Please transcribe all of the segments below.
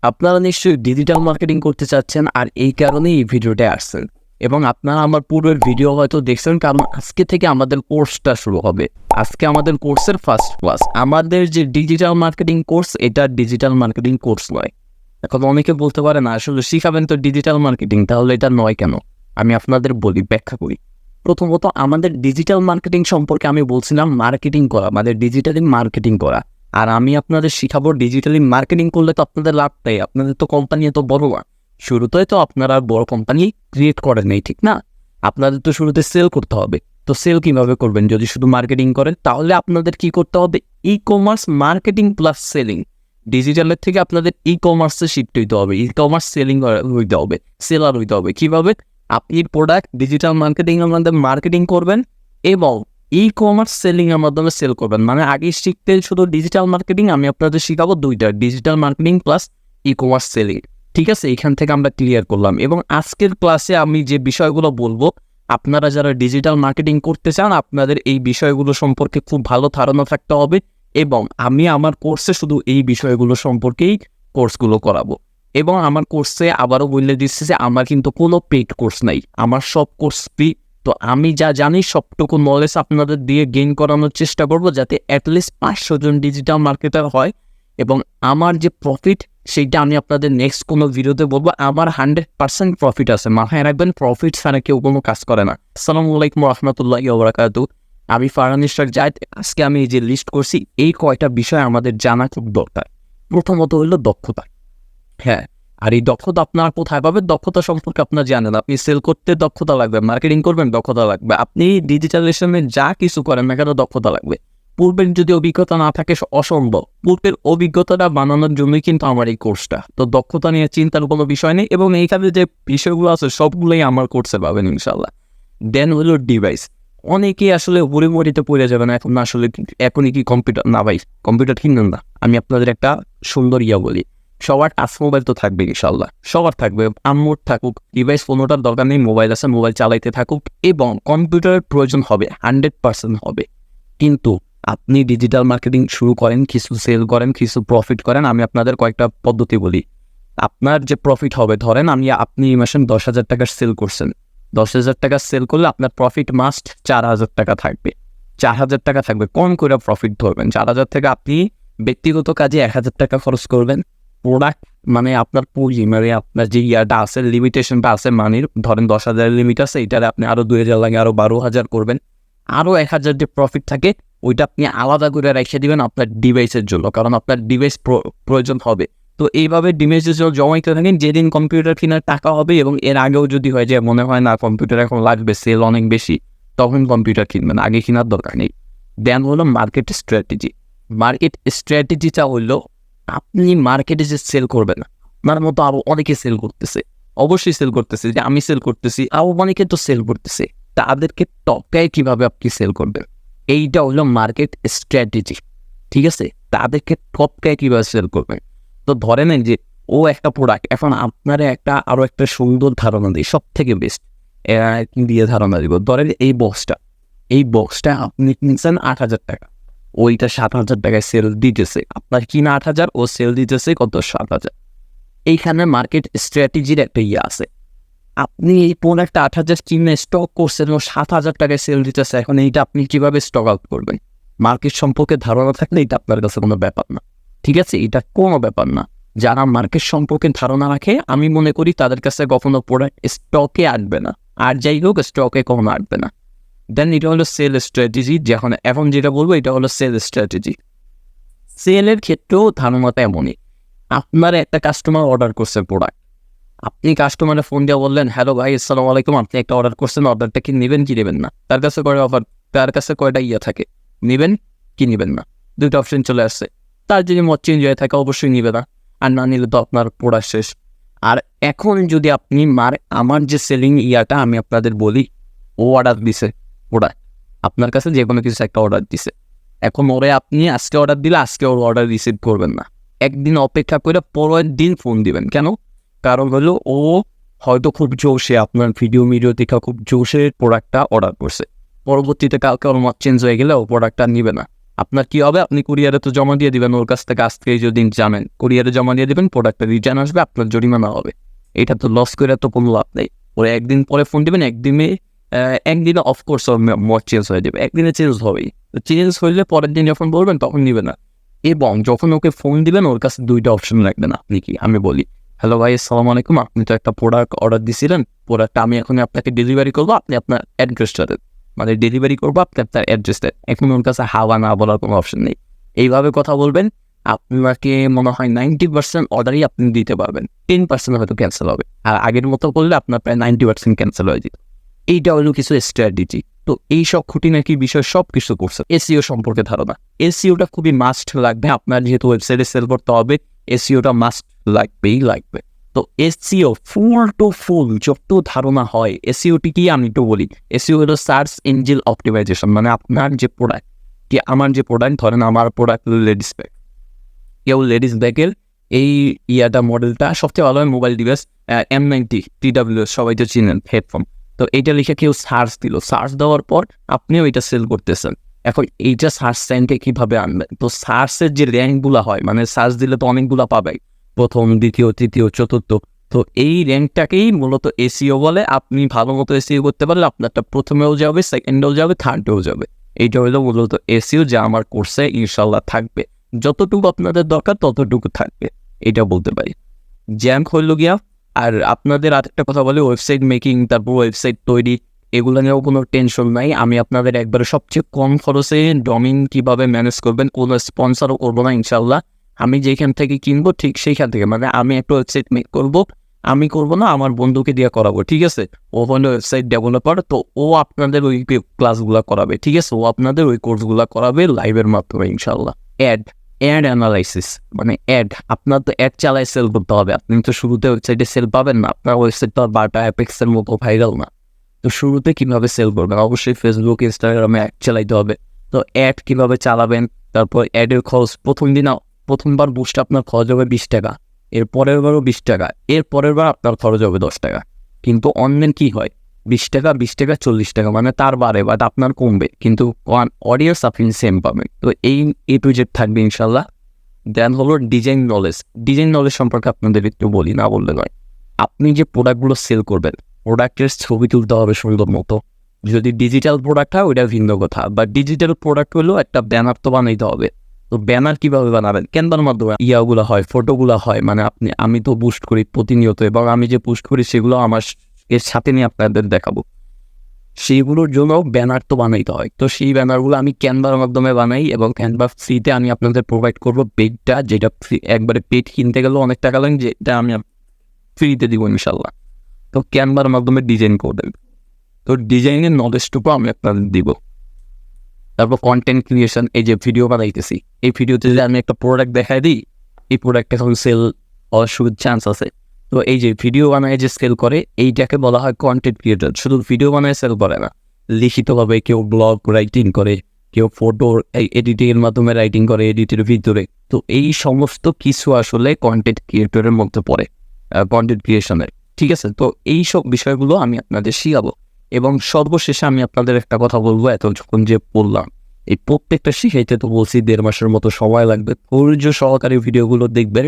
আপনারা নিশ্চয়ই digital marketing করতে চাচ্ছেন, আর এই কারণেই এই ভিডিওটা আসছেন। এবং আপনারা আমার পূর্বের ভিডিও হয়তো দেখছেন, কারণ আজকে থেকে আমাদের কোর্সটা শুরু হবে। আজকে আমাদের কোর্সের ফার্স্ট ক্লাস। আমাদের যে ডিজিটাল মার্কেটিং কোর্স, এটা ডিজিটাল মার্কেটিং কোর্স নয়। এখন অনেকে বলতে পারে না, আসলে শিখাবেন তো ডিজিটাল মার্কেটিং, তাহলে এটা নয় কেন? আমি আপনাদের বলি, ব্যাখ্যা করি। প্রথমত, আমাদের ডিজিটাল মার্কেটিং সম্পর্কে আমি বলছিলাম মার্কেটিং করা, মানে ডিজিটালি মার্কেটিং করা। আর আমি আপনাদের শিখাবো ডিজিটালি মার্কেটিং করলে তো আপনাদের লাভটাই, আপনাদের তো কোম্পানি এত বড় না। শুরুতেই তো আপনারা বড় কোম্পানি ক্রিয়েট করেন নাই, ঠিক না? আপনাদের তো শুরুতে সেল করতে হবে। তো সেল কিভাবে করবেন যদি শুধু মার্কেটিং করেন? তাহলে আপনাদের কি করতে হবে? E commerce marketing plus selling. ডিজিটালের থেকে আপনাদের ই কমার্সে শিফট হইতে হবে, ই কমার্স সেলিং হইতে হবে, সেলার হইতে হবে। কিভাবে? আপনি প্রোডাক্ট ডিজিটাল মার্কেটিং এর মাধ্যমে মার্কেটিং করবেন এবং ই কমার্স সেলিং এর মাধ্যমে সেল করবেন। মানে আগে শিখতে শুধু ডিজিটাল মার্কেটিং, আমি আপনাদের শিখাবো দুইটা, digital marketing plus e commerce selling. ঠিক আছে, এখান থেকে আমরা ক্লিয়ার করলাম। এবং আজকের ক্লাসে আমি যে বিষয়গুলো বলবো, আপনারা যারা ডিজিটাল মার্কেটিং করতে চান, আপনাদের এই বিষয়গুলো সম্পর্কে খুব ভালো ধারণা থাকতে হবে। এবং আমি আমার কোর্সে শুধু এই বিষয়গুলো সম্পর্কেই কোর্সগুলো করাবো। এবং আমার কোর্সে আবারও বলে দিচ্ছি যে আমার কিন্তু কোনো পেইড কোর্স নাই, আমার সব কোর্স ফ্রি। তো আমি যা জানি সবটুকু নলেজ আপনাদের দিয়ে গেইন করানোর চেষ্টা করব, যাতে অ্যাটলিস্ট 500 জন ডিজিটাল মার্কেটার হয়। এবং আমার যে প্রফিট, সেইটা আমি আপনাদের নেক্সট কোনো ভিডিওতে বলবো। আমার 100% প্রফিট আছে, মাথায় রাখবেন, প্রফিট ছাড়া কেউ কোনো কাজ করে না। আসসালামু আলাইকুম রহমতুল্লাহি ওয়া বারাকাতুহু। আমি ফারহান জায়েদ। আজকে আমি যে লিস্ট করছি, এই কয়টা বিষয় আমাদের জানা খুব দরকার। প্রথমত হলো দক্ষতা। হ্যাঁ, আর এই দক্ষতা আপনার কোথায় পাবেন? দক্ষতা সম্পর্কে আপনার জানেন, আপনি সেল করতে দক্ষতা লাগবে, মার্কেটিং করবেন দক্ষতা লাগবে, আপনি ডিজিটালাইজেশনে যা কিছু করেন না কেন দক্ষতা লাগবে। পূর্বের যদি অভিজ্ঞতা না থাকে অসম্ভব। পূর্বের অভিজ্ঞতাটা বানানোর জন্যই কিন্তু আমার এই কোর্সটা। তো দক্ষতা নিয়ে চিন্তার কোনো বিষয় নেই। এবং এইখানে যে বিষয়গুলো আছে সবগুলোই আমার কোর্সে পাবেন ইনশাল্লাহ। দেন হলো ডিভাইস। অনেকেই আসলে হুড়িমুড়িতে পড়ে যাবে না, এখন আসলে এখনই কি কম্পিউটার না ভাই, কম্পিউটার কিনবেন না। আমি আপনাদের একটা সুন্দর বলি, সবার টাচ মোবাইল তো থাকবে ইনশাল্লাহ, সবার থাকবে। আম্মুর থাকুক, ডিভাইস কোনোটার দরকার নেই, মোবাইল আছে, মোবাইল চালাইতে থাকুক। এবং কম্পিউটারের প্রয়োজন হবে, 100% হবে। কিন্তু আপনি ডিজিটাল মার্কেটিং শুরু করেন, কিছু সেল করেন, কিছু প্রফিট করেন। আমি আপনাদের কয়েকটা পদ্ধতি বলি। আপনার যে প্রফিট হবে, ধরেন আপনি এই মাসে 10,000 টাকার সেল করছেন। 10,000 টাকা সেল করলে আপনার প্রফিট মাস্ট 4,000 টাকা থাকবে। 4,000 টাকা থাকবে, কম করে প্রফিট ধরবেন। 4,000 থেকে আপনি ব্যক্তিগত কাজে 1,000 টাকা খরচ করবেন। প্রোডাক্ট মানে আপনার পুঁজি, মানে আপনার যে ইয়াটা আছে, লিমিটেশনটা আছে মানির, ধরেন 10,000 লিমিট আছে, এটারে আপনি আরও 2,000 লাগে, আরও 12,000 করবেন। আরও 1,000 যে প্রফিট থাকে, ওইটা আপনি আলাদা করে রেখে দিবেন আপনার ডিভাইসের জন্য, কারণ আপনার ডিভাইস প্রয়োজন হবে। তো এইভাবে ডিভাইসের জন্য জমাইতে থাকেন। যেদিন কম্পিউটার কেনার টাকা হবে, এবং এর আগেও যদি হয় যে মনে হয় না কম্পিউটার এখন লাগবে, সেল অনেক বেশি, তখন কম্পিউটার কিনবেন, আগে কেনার দরকার নেই। দেন হলো মার্কেট স্ট্র্যাটেজি। মার্কেট স্ট্র্যাটেজিটা হলো, আপনি মার্কেটে যে সেল করবেন, আপনার মতো আরও অনেকে সেল করতেছে, অবশ্যই সেল করতেছে, যে আমি সেল করতেছি, আরও অনেকে তো সেল করতেছে। তাদেরকে টপকায় কিভাবে আপনি সেল করবেন, এইটা হলো মার্কেট স্ট্র্যাটেজি। ঠিক আছে, তাদেরকে টপকায় কিভাবে সেল করবেন। তো ধরে নেন যে ও একটা প্রোডাক্ট, এখন আপনারা আরও একটা সুন্দর ধারণা দিই, সব থেকে বেস্ট দিয়ে ধারণা দিব। ধরেন এই বক্সটা আপনি কিনছেন 8,000 টাকা, ওইটা 7,000 টাকায় সেল দিতেছে। আপনার কিনা 8,000, ও সেল দিতেছে কত? 7,000। এইখানে মার্কেট স্ট্র্যাটেজির একটা আছে। আপনি এই প্রোডাক্টটা 8,000 কিনে স্টক করছেন, ও 7,000 টাকায় সেল দিতেছে। এখন এইটা আপনি কিভাবে স্টক আউট করবেন? মার্কেট সম্পর্কে ধারণা থাকলে এটা আপনার কাছে কোনো ব্যাপার না। ঠিক আছে, এটা কোনো ব্যাপার না। যারা মার্কেট সম্পর্কে ধারণা রাখে, আমি মনে করি তাদের কাছে কখনো প্রোডাক্ট স্টকে আসবে না, আর যাই হোক স্টকে কখনো আসবে না। দেন এটা হলো সেল স্ট্র্যাটেজি। এখন যেটা বলবো, এটা হলো সেল স্ট্র্যাটেজি। সেলের ক্ষেত্রেও ধারণাটা এমনই। আপনার একটা কাস্টমার অর্ডার করছে প্রোডাক্ট, আপনি কাস্টমারে ফোন দিয়ে বললেন, হ্যালো ভাই, আসসালামু আলাইকুম, আপনি একটা অর্ডার করছেন, অর্ডারটা কি নেবেন কি নেবেন না? তার কাছে কয়টা অফার, তার কাছে কয়টা থাকে, নেবেন কি নেবেন না, দুইটা অপশন চলে আসছে। তার যদি মত চেঞ্জ হয়ে থাকে, অবশ্যই নিবে না, আর না নিলে তো আপনার প্রোডাক্ট শেষ। আর এখন যদি আপনি আমার যে সেলিং আমি আপনাদের বলি, ও অর্ডার দিছে প্রোডাক্ট, আপনার কাছে যে কোনো কিছু একটা অর্ডার দিছে। এখন ওরে আপনি আজকে অর্ডার দিলে আজকে ওর অর্ডার রিসিভ করবেন না, একদিন অপেক্ষা করে পরের দিন ফোন দিবেন। কেন? কারণ হলো ও হয়তো খুব জোশে আপনার ভিডিও দেখে খুব জোশে প্রোডাক্টটা অর্ডার করছে। পরবর্তীতে কালকে ওর মত চেঞ্জ হয়ে গেলে ও প্রোডাক্টটা নিবে না। আপনার কি হবে, আপনি কুরিয়ারে তো জমা দিয়ে দিবেন, ওর কাছ থেকে আজকে যদি জানেন কুরিয়ারে জমা দিয়ে দিবেন, প্রোডাক্টটা রিটার্ন আসবে, আপনার জরিমানা হবে। এটা তো লস করে তো কোনো লাভ নেই। ওরা একদিন পরে ফোন দিবেন, একদিনে অফকোর্স মত চেঞ্জ হয়ে যাবে, একদিনে চেঞ্জ হবেই। চেঞ্জ হইলে পরের দিন যখন বলবেন তখন নিবে না। এবং যখন ওকে ফোন দিবেন ওর কাছে দুইটা অপশন রাখবেন। আপনি কি, আমি বলি হ্যালো ভাই আসসালামু আলাইকুম, আপনি তো একটা প্রোডাক্ট অর্ডার দিছিলেন, প্রোডাক্টটা আমি এখন আপনাকে ডেলিভারি করবো, আপনি আপনার অ্যাড্রেসটা দেন, মানে ডেলিভারি করবো আপনি আপনার অ্যাড্রেস দেন। এখন ওর কাছে হাওয়া না বলার কোনো অপশন নেই। এইভাবে কথা বলবেন, আপনাকে মনে হয় 90% অর্ডারই আপনি দিতে পারবেন, 10% হয়তো ক্যান্সেল হবে। আর আগের মতো করলে আপনার প্রায় 90% ক্যান্সেল হয়ে যেত। এইটা হলো কিছু স্ট্র্যাটেজি। তো এইসব খুঁটিনাটি বিষয় সব কিছু করছে। এসইও সম্পর্কে ধারণা, এসইওটা খুবই মাস্ট লাগবে আপনার, যেহেতু ওয়েবসাইটে সেল করতে হবে, এসইওটা মাস্ট লাগবে। তো এসইও ফুল টু ফুল যত ধারণা হয়, এসইওটি কি আমি একটু বলি। এসইও হলো সার্চ ইঞ্জিন অপটিমাইজেশন, মানে আপনার যে প্রোডাক্ট, কি আমার যে প্রোডাক্ট, ধরেন আমার প্রোডাক্ট লেডিস ব্যাগ, কেউ লেডিস ব্যাগের এই মডেলটা সবচেয়ে ভালো হয়, মোবাইল ডিভাইস M90 TWS, সবাই তো চিনেন, হেডফোন। তো এইটা লিখে কেউ সার্চ দিল, সার্চ দেওয়ার পর আপনিও এটা সেল করতেছেন। এখন এইটা সার্চ র্যাঙ্কে কীভাবে আনবেন? তো সার্চের যে র্যাঙ্কগুলো হয়, মানে সার্চ দিলে তো অনেকগুলো পাবে, প্রথম, দ্বিতীয়, তৃতীয়, চতুর্থ। তো এই র্যাঙ্কটাকেই মূলত এসইও বলে। আপনি ভালো মতো এসইও করতে পারলে আপনারটা প্রথমেও যাবে, সেকেন্ডেও যাবে, থার্ডেও যাবে। এইটা হলো মূলত এসইও, যা আমার কোর্সে ইনশাল্লাহ থাকবে। যতটুকু আপনাদের দরকার ততটুকু থাকবে, এটা বলতে পারি। জ্যাঙ্ক হইল গিয়া। আর আপনাদের আরেকটা কথা বলে, ওয়েবসাইট মেকিং, তারপর ওয়েবসাইট তৈরি, এগুলো নিয়েও কোনো টেনশন নাই। আমি আপনাদের একবারে সবচেয়ে কম খরচে ডোমেইন কীভাবে ম্যানেজ করবেন, কোনো স্পন্সরও করবো না ইনশাল্লাহ। আমি যেখান থেকে কিনবো ঠিক সেইখান থেকে, মানে আমি একটা ওয়েবসাইট মেক করবো, আমি করবো না, আমার বন্ধুকে দিয়ে করাবো, ঠিক আছে? ও হলো ওয়েবসাইট ডেভেলপার, তো ও আপনাদের ওই ক্লাসগুলো করাবে, ঠিক আছে? ও আপনাদের ওই কোর্সগুলো করাবে লাইভের মাধ্যমে ইনশাল্লাহ। অ্যাড অ্যানালাইসিস, মানে আপনার তো অ্যাড চালায় সেল করতে হবে। আপনি তো শুরুতে ওয়েবসাইটে সেল পাবেন না, আপনার ওয়েবসাইট তো বাটা অ্যাপেক্সের মতো ভাইরাল না। তো শুরুতে কীভাবে সেল করবেন? অবশ্যই ফেসবুক, ইনস্টাগ্রামে অ্যাড চালাইতে হবে। তো অ্যাড কীভাবে চালাবেন, তারপর অ্যাডের খরচ, প্রথমবার বুস্টে আপনার খরচ হবে 20 টাকা, এর পরের বারও 20 টাকা, এর পরের বার আপনার খরচ হবে 10 টাকা। কিন্তু অনলাইন কী হয়, 20 টাকা 40 টাকা, মানে তার বারে বাট আপনার কমবে, কিন্তু অডিয়েন্স আপনি সেম পাবেন। তো এই A to Z থাকবে ইনশাল্লাহ। দেন হলো ডিজাইন নলেজ সম্পর্কে আপনাদের একটু বলি, না বললে নয়। আপনি যে প্রোডাক্টগুলো সেল করবেন, প্রোডাক্টের ছবি তুলতে হবে সুন্দর মতো। যদি ডিজিটাল প্রোডাক্ট হয় ওইটা ভিন্ন কথা, বা ডিজিটাল প্রোডাক্ট হলেও একটা ব্যানার তো বানাইতে হবে। তো ব্যানার কীভাবে বানাবেন? ক্যানভার মাধ্যমে ইয়াগুলো হয়, ফটোগুলো হয়, মানে আমি তো পোস্ট করি প্রতিনিয়ত, এবং আমি যে পোস্ট করি সেগুলো আমার এর সাথে নিয়ে আপনাদের দেখাবো। সেইগুলোর জন্য ব্যানার তো বানাইতে হয়। তো সেই ব্যানারগুলো আমি ক্যানভার মাধ্যমে বানাই, এবং ক্যানভা ফ্রিতে আমি আপনাদের প্রোভাইড করবো পেজটা, যেটা ফ্রি, একবারে পেজ কিনতে গেলেও অনেক টাকা লাগে, যেটা আমি ফ্রিতে দিব ইনশাল্লাহ। তো ক্যানভার মাধ্যমে ডিজাইন করবেন, তো ডিজাইনের নলেজটুকু আমি আপনাদের দিব। তারপর কন্টেন্ট ক্রিয়েশন, এই যে ভিডিও বানাইতেছি, এই ভিডিওতে যে আমি একটা প্রোডাক্ট দেখাই দিই, এই প্রোডাক্টটা এখন সেল হওয়ার চান্স আছে। তো এই যে ভিডিও বানায় যে সেল করে, এইটাকে বলা হয় কন্টেন্ট ক্রিয়েটর। শুধু ভিডিও বানায় সেল করে না, লিখিতভাবে কেউ ব্লগ রাইটিং করে, কেউ ফটো এডিটিংয়ের মাধ্যমে রাইটিং করে এডিটের ভিতরে। তো এই সমস্ত কিছু আসলে কন্টেন্ট ক্রিয়েটরের মধ্যে পড়ে, কন্টেন্ট ক্রিয়েশনের, ঠিক আছে? তো এই সব বিষয়গুলো আমি আপনাদের শিখাবো। এবং সর্বশেষে আমি আপনাদের একটা কথা বলবো, যখন যে বললাম, এই প্রত্যেকটা শিখাইতে তো বলছি 1.5 মাসের মতো সময় লাগবে। ধৈর্য সহকারে ভিডিওগুলো দেখবেন,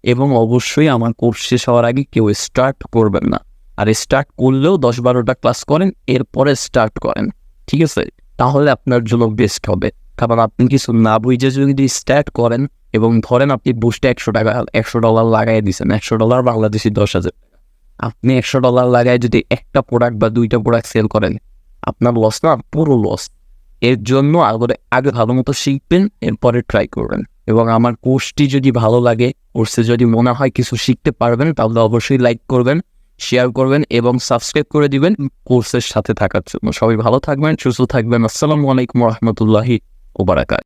এবং অবশ্যই আমার কোর্স শেষ হওয়ার আগে কেউ স্টার্ট করবেন না। আর স্টার্ট করলেও 10-12টা ক্লাস করেন, এরপরে স্টার্ট করেন, ঠিক আছে? তাহলে আপনার জন্য বেস্ট হবে। কারণ আপনি কিছু না বুঝে যদি স্টার্ট করেন, এবং ধরেন আপনি বুস্টে $100 লাগাই দিচ্ছেন, $100 বাংলাদেশি 10,000 টাকা। আপনি $100 লাগায় যদি একটা প্রোডাক্ট বা 2টা প্রোডাক্ট সেল করেন, আপনার লস না, পুরো লস। এর জন্য আগে ভালো মতো শিখবেন, এরপরে ট্রাই করবেন। এবং আমার কোর্সটি যদি ভালো লাগে, কোর্সে যদি মনে হয় কিছু শিখতে পারবেন, তাহলে অবশ্যই লাইক করবেন, শেয়ার করবেন, এবং সাবস্ক্রাইব করে দিবেন কোর্সের সাথে থাকার জন্য। সবাই ভালো থাকবেন, সুস্থ থাকবেন। আসসালামু আলাইকুম ওয়া রাহমাতুল্লাহি ওয়া বারাকাতুহু।